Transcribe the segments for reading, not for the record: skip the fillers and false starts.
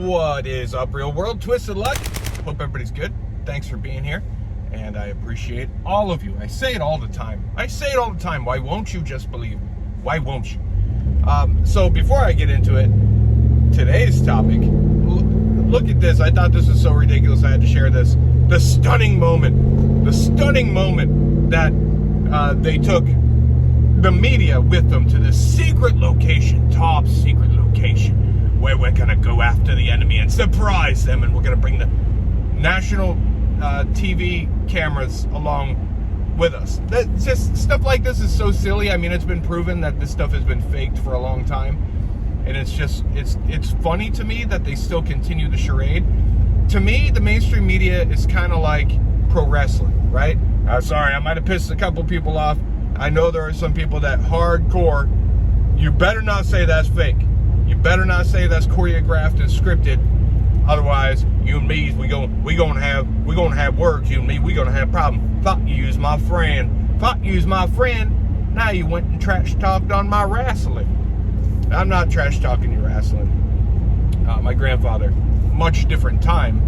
What is up, real world? Twisted Luck. Hope everybody's good. Thanks for being here, and I appreciate all of you. I say it all the time. Why won't you just believe? Why won't you? So before I get into it, today's topic, look at this. I thought this was so ridiculous I had to share this. The stunning moment that they took the media with them to this secret location, top secret location, where we're gonna go after the enemy and surprise them, and we're gonna bring the national TV cameras along with us. That's just stuff like this is so silly. I mean, it's been proven that this stuff has been faked for a long time, and it's funny to me that they still continue the charade. To me, the mainstream media is kind of like pro wrestling, right? Sorry, I might have pissed a couple people off. I know there are some people that hardcore. You better not say that's fake. You better not say that's choreographed and scripted. Otherwise, you and me, we gonna have words. You and me, we gonna have problems. Thought you was my friend. Now you went and trash talked on my wrestling. I'm not trash talking your wrestling. My grandfather, much different time,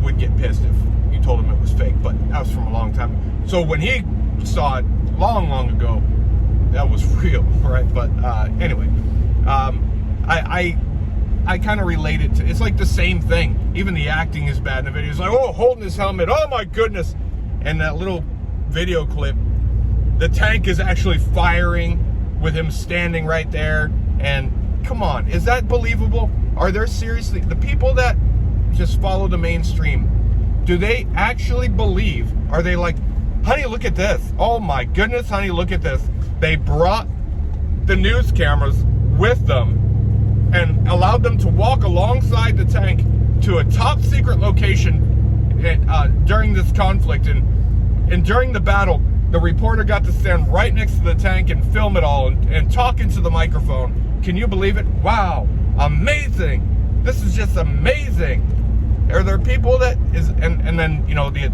would get pissed if you told him it was fake, but that was from a long time. So when he saw it long ago, that was real, right? But anyway, I kind of relate it to, it's like the same thing. Even the acting is bad in the video. It's like, oh, holding his helmet, oh my goodness. And that little video clip, the tank is actually firing with him standing right there. And come on, is that believable? Are there seriously, the people that just follow the mainstream, do they actually believe? Are they like, honey, look at this. Oh my goodness, honey, look at this. They brought the news cameras with them and allowed them to walk alongside the tank to a top secret location during this conflict. And during the battle, the reporter got to stand right next to the tank and film it all and talk into the microphone. Can you believe it? Wow, amazing. This is just amazing. Are there people that is, and then, you know, the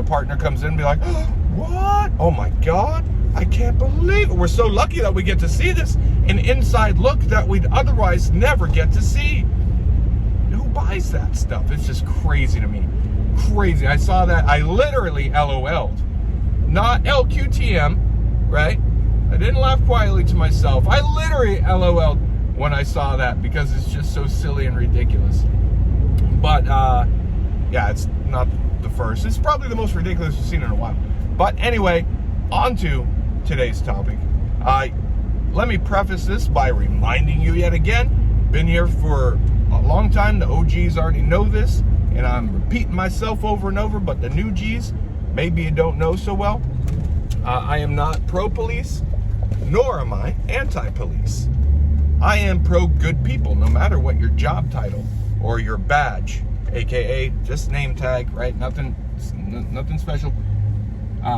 partner comes in and be like, oh, what? Oh my God, I can't believe it. We're so lucky that we get to see this, an inside look that we'd otherwise never get to see. Who buys that stuff? It's just crazy to me. Crazy. I saw that. I literally LOL'd. Not LQTM, right? I didn't laugh quietly to myself. I literally LOL'd when I saw that because it's just so silly and ridiculous. But, yeah, it's not the first. It's probably the most ridiculous we've seen in a while. But anyway, on to today's topic. Let me preface this by reminding you yet again, been here for a long time. The OGs already know this, and I'm repeating myself over and over, but the new Gs, maybe you don't know so well. I am not pro-police, nor am I anti-police. I am pro-good people, no matter what your job title or your badge, aka just name tag, right? Nothing special.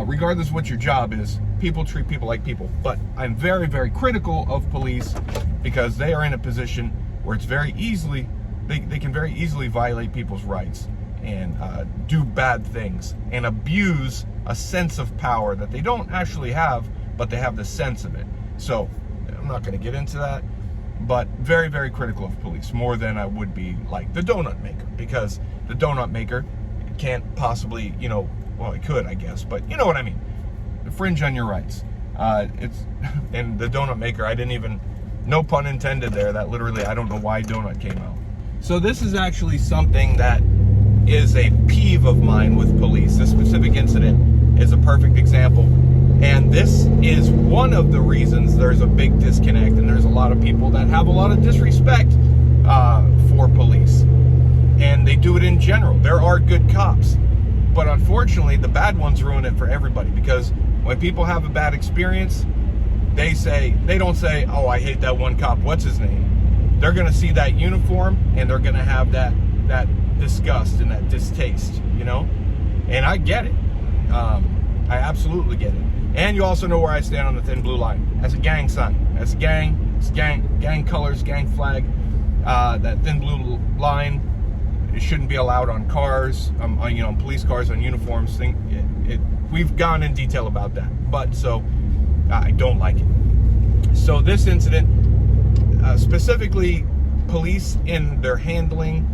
Regardless of what your job is, people treat people like people. But I'm very, very critical of police because they are in a position where it's very easily, they can very easily violate people's rights and do bad things and abuse a sense of power that they don't actually have, but they have the sense of it. So I'm not going to get into that, but very, very critical of police, more than I would be like the donut maker, because the donut maker can't possibly, you know, well, it could, I guess, but you know what I mean. Infringe on your rights. And the donut maker, I didn't even, no pun intended there. That literally, I don't know why donut came out. So this is actually something that is a peeve of mine with police. This specific incident is a perfect example. And this is one of the reasons there's a big disconnect, and there's a lot of people that have a lot of disrespect for police. And they do it in general. There are good cops. But unfortunately, the bad ones ruin it for everybody, because when people have a bad experience, they don't say, oh, I hate that one cop, what's his name? They're going to see that uniform and they're going to have that disgust and that distaste, you know? And I get it. I absolutely get it. And you also know where I stand on the thin blue line. That's a gang sign. That's a gang. It's gang colors, gang flag. That thin blue line, it shouldn't be allowed on cars, on police cars, on uniforms. We've gone in detail about that, but so I don't like it. So this incident specifically police in their handling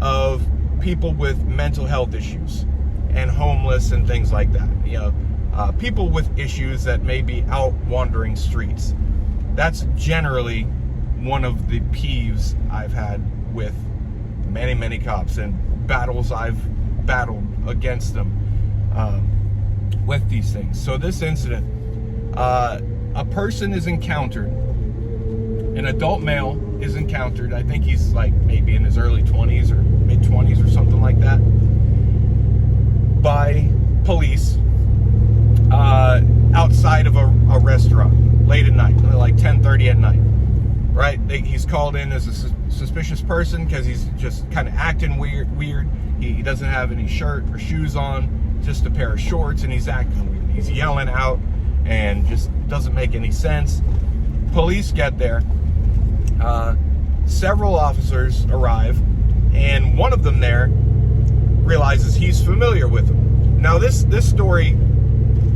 of people with mental health issues and homeless and things like that. People with issues that may be out wandering streets. That's generally one of the peeves I've had with many, many cops and battles I've battled against them with these things. So this incident, a person is encountered, an adult male is encountered, I think he's like maybe in his early 20s or mid 20s or something like that, by police outside of a restaurant late at night, like 10:30 at night, right? He's called in as a suspicious person because he's just kind of acting weird. He doesn't have any shirt or shoes on, just a pair of shorts, and he's acting weird. He's yelling out and just doesn't make any sense. Police get there. Several officers arrive, and one of them there realizes he's familiar with him. Now this story,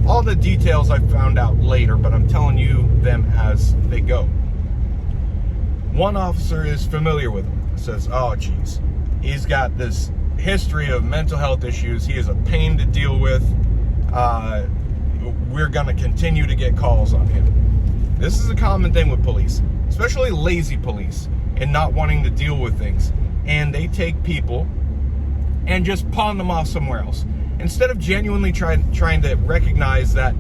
all the details I found out later, but I'm telling you them as they go. One officer is familiar with him. Says, oh geez, he's got this history of mental health issues. He is a pain to deal with. We're gonna continue to get calls on him. This is a common thing with police, especially lazy police, and not wanting to deal with things. And they take people and just pawn them off somewhere else, instead of genuinely trying to recognize that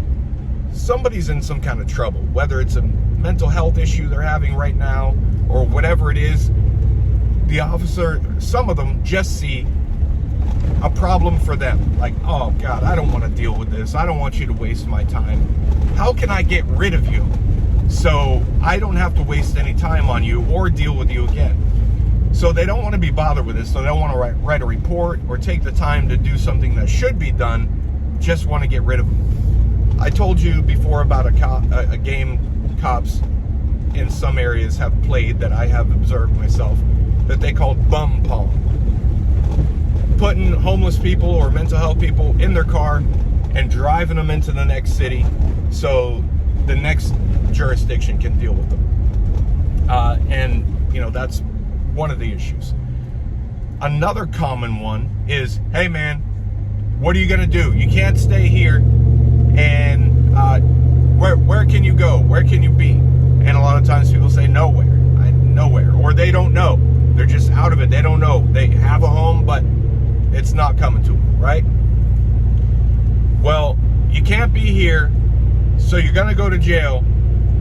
somebody's in some kind of trouble, whether it's a mental health issue they're having right now or whatever it is. The officer, some of them just see a problem for them. Like, oh God, I don't want to deal with this. I don't want you to waste my time. How can I get rid of you so I don't have to waste any time on you or deal with you again? So they don't want to be bothered with this. So they don't want to write a report or take the time to do something that should be done. Just want to get rid of them. I told you before about a game cops in some areas have played that I have observed myself, that they called bum pong. Putting homeless people or mental health people in their car and driving them into the next city so the next jurisdiction can deal with them. And that's one of the issues. Another common one is, hey man, what are you gonna do? You can't stay here, and where can you go? Where can you be? And a lot of times people say nowhere, nowhere, or they don't know. They're just out of it. They don't know. They have a home, but it's not coming to them, right? Well, you can't be here, so you're gonna go to jail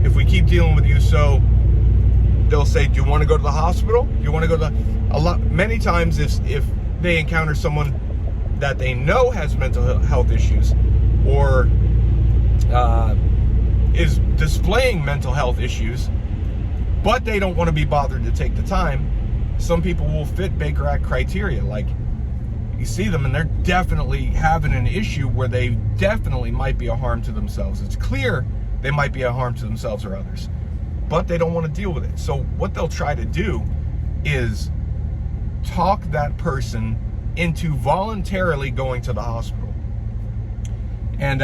if we keep dealing with you. So they'll say, do you want to go to the hospital? Do you want to go to many times if they encounter someone that they know has mental health issues or is displaying mental health issues, but they don't want to be bothered to take the time, some people will fit Baker Act criteria. Like, you see them and they're definitely having an issue where they definitely might be a harm to themselves. It's clear they might be a harm to themselves or others, but they don't want to deal with it. So what they'll try to do is talk that person into voluntarily going to the hospital. And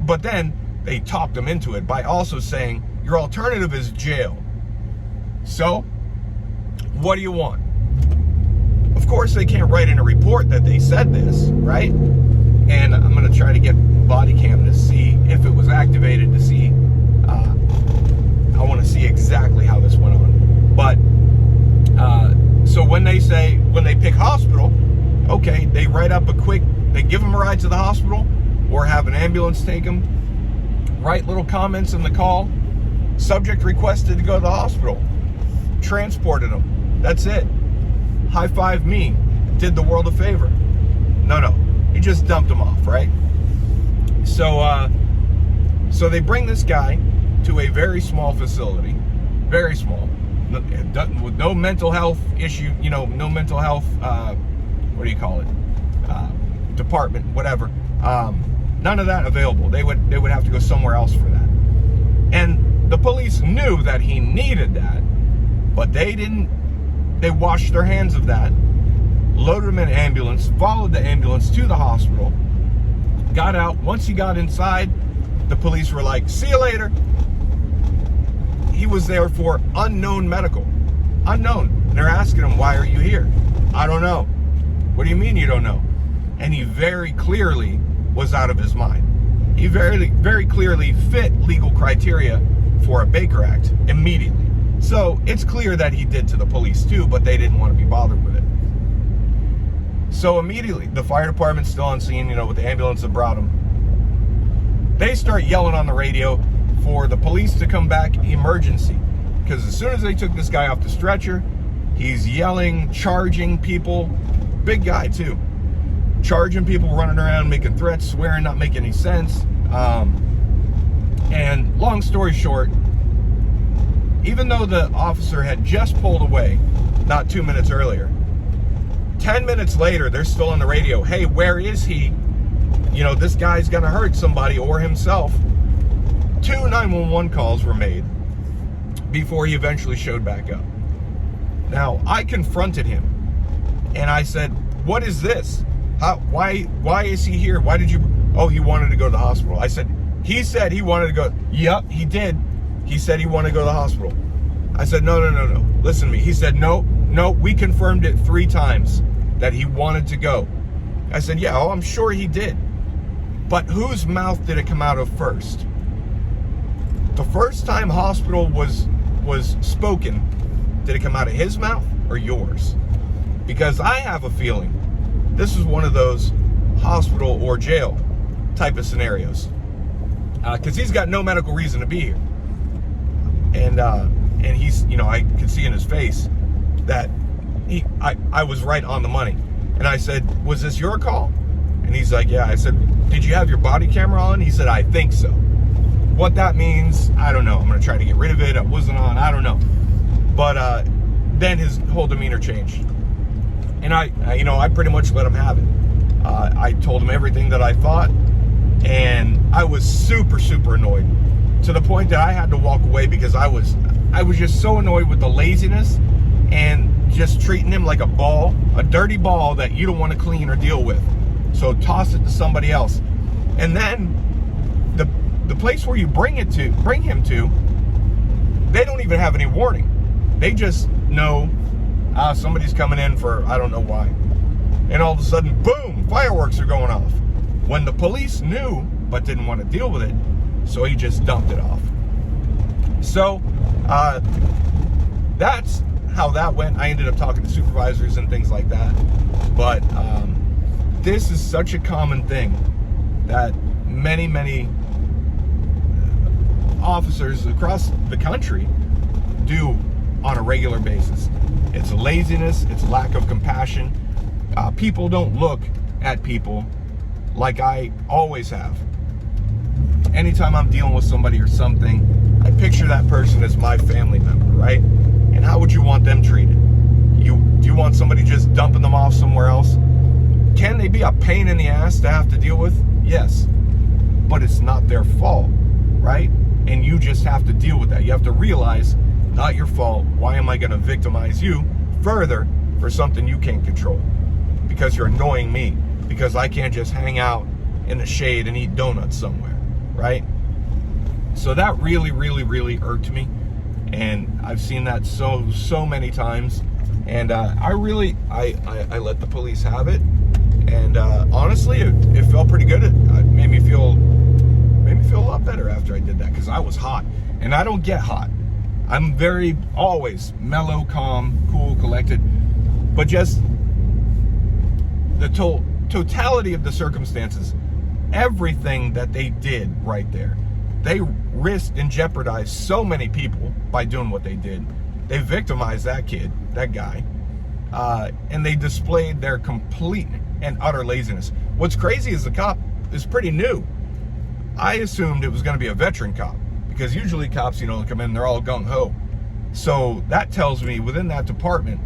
but then they talk them into it by also saying, your alternative is jail. So what do you want? Of course, they can't write in a report that they said this, right? And I'm going to try to get body cam to see if it was activated, to see I want to see exactly how this went on. But so when they pick hospital, okay, they write up they give them a ride to the hospital or have an ambulance take them, write little comments in the call, subject requested to go to the hospital, transported them, that's it. High five me, did the world a favor. No, you just dumped them off, right? So they bring this guy to a very small facility, very small, with no mental health issue, no mental health, what do you call it, department, whatever. None of that available. They would have to go somewhere else for that. And the police knew that he needed that, but they didn't. They washed their hands of that, loaded him in an ambulance, followed the ambulance to the hospital, got out. Once he got inside, the police were like, see you later. He was there for unknown medical. Unknown. And they're asking him, why are you here? I don't know. What do you mean you don't know? And he very clearly was out of his mind. He very clearly fit legal criteria for a Baker Act immediately. So it's clear that he did to the police too, but they didn't want to be bothered with it. So immediately, the fire department's still on scene, with the ambulance that brought him. They start yelling on the radio for the police to come back emergency. Because as soon as they took this guy off the stretcher, he's yelling, charging people. Big guy too. Charging people, running around, making threats, swearing, not making any sense. And long story short, even though the officer had just pulled away not 2 minutes earlier, 10 minutes later, they're still on the radio. Hey, where is he? This guy's going to hurt somebody or himself. 2 911 calls were made before he eventually showed back up. Now, I confronted him and I said, what is this? Why is he here? Why did you? Oh, he wanted to go to the hospital. I said, he said he wanted to go. Yep, he did. He said he wanted to go to the hospital. I said, no. Listen to me. He said, no, we confirmed it 3 times that he wanted to go. I said, yeah, I'm sure he did. But whose mouth did it come out of first? The first time hospital was spoken, did it come out of his mouth or yours? Because I have a feeling this is one of those hospital or jail type of scenarios. Because he's got no medical reason to be here. And he's, I could see in his face that I was right on the money. And I said, was this your call? And he's like, yeah. I said, did you have your body camera on? He said, I think so. What that means, I don't know. I'm going to try to get rid of it. I wasn't on. I don't know. But then his whole demeanor changed. And I pretty much let him have it. I told him everything that I thought. And I was super, super annoyed to the point that I had to walk away because I was just so annoyed with the laziness and just treating him like a ball, a dirty ball that you don't want to clean or deal with. So toss it to somebody else. And then the place where you bring him to, they don't even have any warning. They just know somebody's coming in for I don't know why. And all of a sudden, boom, fireworks are going off. When the police knew but didn't want to deal with it, so he just dumped it off. So that's how that went. I ended up talking to supervisors and things like that. But this is such a common thing that many officers across the country do on a regular basis. It's laziness, it's lack of compassion. People don't look at people like I always have. Anytime I'm dealing with somebody or something, I picture that person as my family member, right? And how would you want them treated? Do you want somebody just dumping them off somewhere else? Can they be a pain in the ass to have to deal with? Yes. But it's not their fault, right? And you just have to deal with that. You have to realize, not your fault. Why am I going to victimize you further for something you can't control? Because you're annoying me. Because I can't just hang out in the shade and eat donuts somewhere, right? So that really irked me. And I've seen that so many times. And I let the police have it. And honestly, it felt pretty good. It made me feel a lot better after I did that, because I was hot. And I don't get hot. I'm very always mellow, calm, cool, collected. But just the totality of the circumstances, everything that they did right there, they risked and jeopardized so many people by doing what they did. They victimized that kid, that guy, and they displayed their complete and utter laziness. What's crazy is the cop is pretty new. I assumed it was going to be a veteran cop, because usually cops, come in, they're all gung-ho. So that tells me within that department,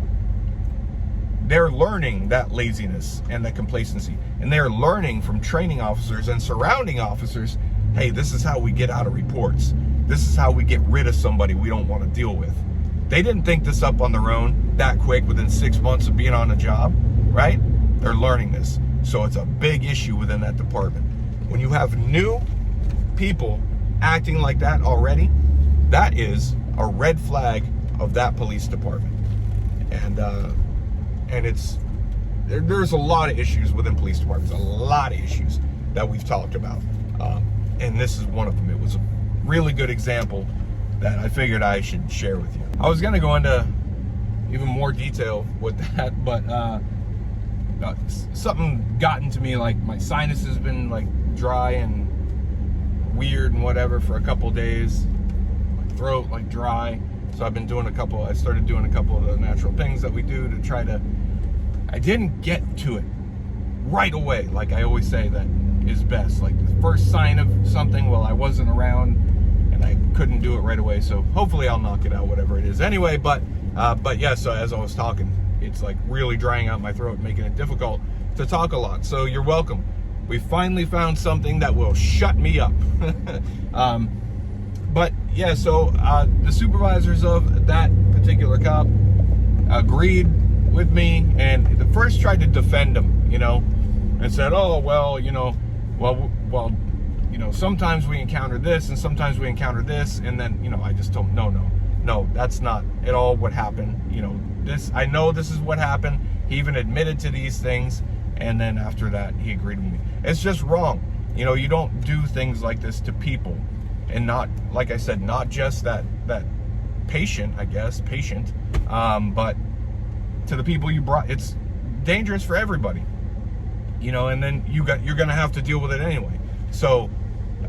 they're learning that laziness and that complacency. And they're learning from training officers and surrounding officers, hey, this is how we get out of reports. This is how we get rid of somebody we don't want to deal with. They didn't think this up on their own that quick within 6 months of being on the job, right? They're learning this. So it's a big issue within that department. When you have new people acting like that already, that is a red flag of that police department. and there's a lot of issues within police departments, a lot of issues that we've talked about, and this is one of them. It was a really good example that I figured I should share with you. I was gonna go into even more detail with that, but something got into me, like my sinus has been like dry and weird and whatever for a couple days, my throat like dry, so I started doing a couple of the natural things that we do to try to, I didn't get to it right away, like I always say that is best, like the first sign of something, well, I wasn't around and I couldn't do it right away, so hopefully I'll knock it out, whatever it is anyway. But yeah, so as I was talking, it's like really drying out my throat, making it difficult to talk a lot. So you're welcome. We finally found something that will shut me up. But yeah, so the supervisors of that particular cop agreed with me, and the first tried to defend him, you know, and said, oh, well, you know, well, you know, sometimes we encounter this and sometimes we encounter this. And then, you know, I just told him, no, that's not at all what happened. You know, I know this is what happened. He even admitted to these things. And then after that, he agreed with me. It's just wrong. You know, you don't do things like this to people. And not, like I said, not just that patient, but to the people you brought. It's dangerous for everybody. You know, and then you're going to have to deal with it anyway. So,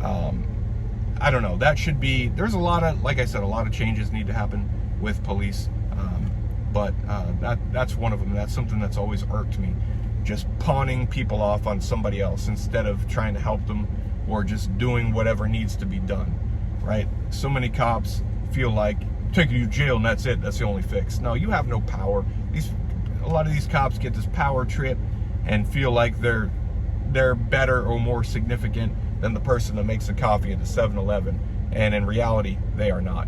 I don't know. That should be, there's a lot of, like I said, a lot of changes need to happen with police. But that's one of them. That's something that's always irked me. Just pawning people off on somebody else instead of trying to help them or just doing whatever needs to be done, right? So many cops feel like taking you to jail and that's it. That's the only fix. No, you have no power. A lot of these cops get this power trip and feel like they're better or more significant than the person that makes the coffee at the 7-Eleven. And in reality, they are not.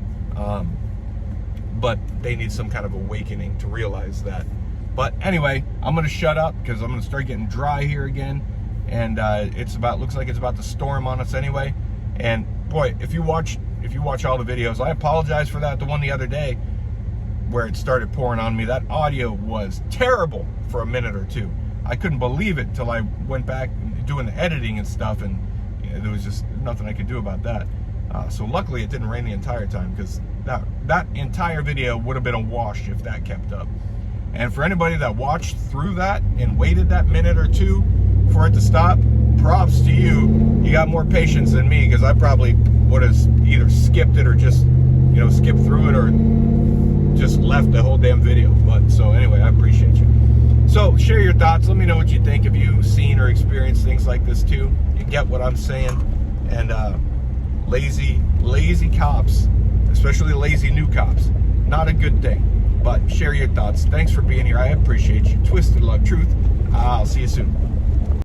But they need some kind of awakening to realize that. But anyway, I'm going to shut up because I'm going to start getting dry here again. And looks like it's about to storm on us anyway. And boy, if you watch all the videos, I apologize for that. The one the other day where it started pouring on me, that audio was terrible for a minute or two. I couldn't believe it till I went back doing the editing and stuff, and you know, there was just nothing I could do about that. So luckily it didn't rain the entire time, because that entire video would have been a wash if that kept up. And for anybody that watched through that and waited that minute or two for it to stop, props to you. You got more patience than me, because I probably would have either skipped it or just, you know, skipped through it or just left the whole damn video. But so anyway, I appreciate you. So share your thoughts. Let me know what you think. Have you seen or experienced things like this too? You get what I'm saying? And lazy cops, especially lazy new cops, not a good thing. But share your thoughts. Thanks for being here. I appreciate you. Twisted Luck Truth. I'll see you soon.